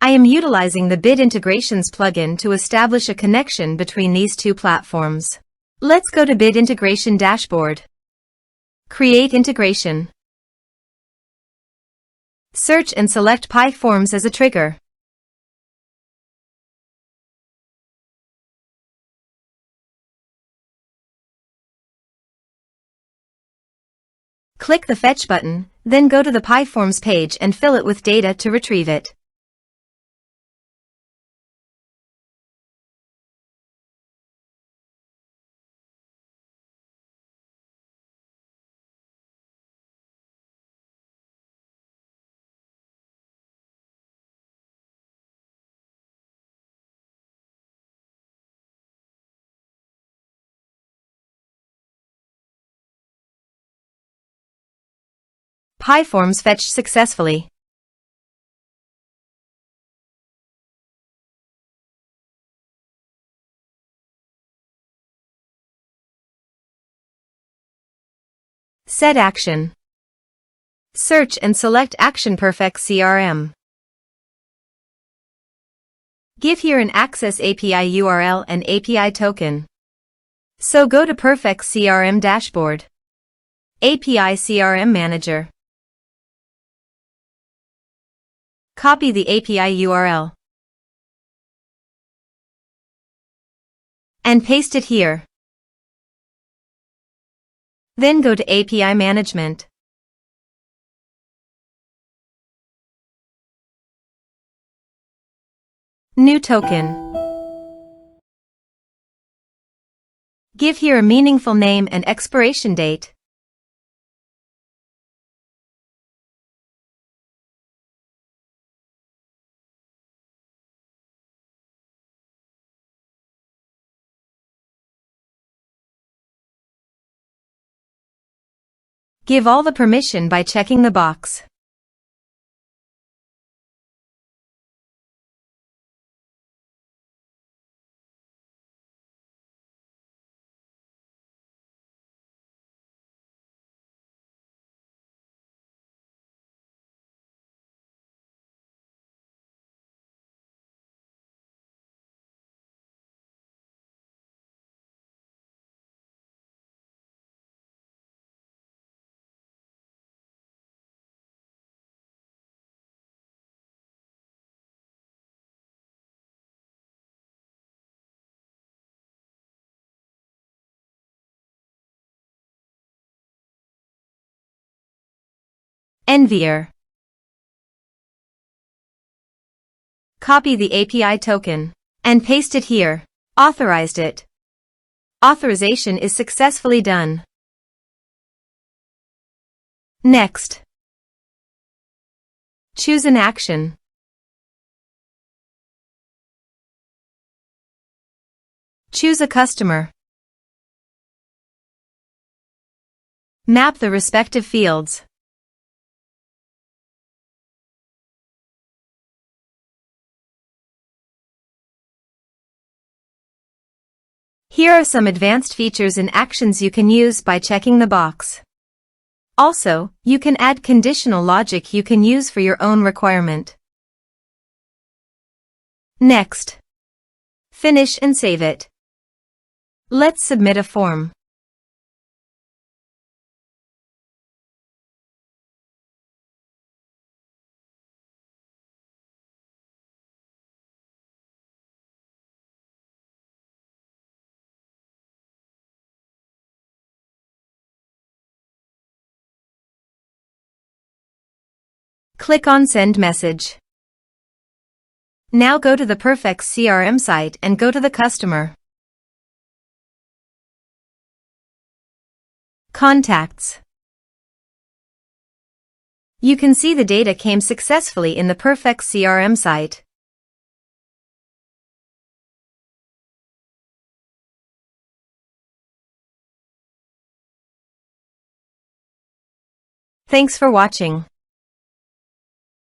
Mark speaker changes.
Speaker 1: I am utilizing the Bit Integrations plugin to establish a connection between these two platforms. Let's go to Bit Integration Dashboard. Create integration. Search and select PyForms as a trigger. Click the Fetch button, then go to the PyForms page and fill it with data to retrieve it. PyForms fetched successfully. Set action. Search and select Action Perfex CRM. Give here an Access API URL and API token. So go to Perfex CRM Dashboard. API CRM Manager. Copy the API URL and paste it here. Then go to API Management. New token. Give here a meaningful name and expiration date. Give all the permission by checking the box. Envier. Copy the API token and paste it here. Authorized it. Authorization is successfully done. Next. Choose an action. Choose a customer. Map the respective fields. Here are some advanced features and actions you can use by checking the box. Also, you can add conditional logic you can use for your own requirement. Next. Finish and save it. Let's submit a form. Click on Send Message. Now go to the Perfex CRM site and go to the customer. Contacts. You can see the data came successfully in the Perfex CRM site. Thanks for watching.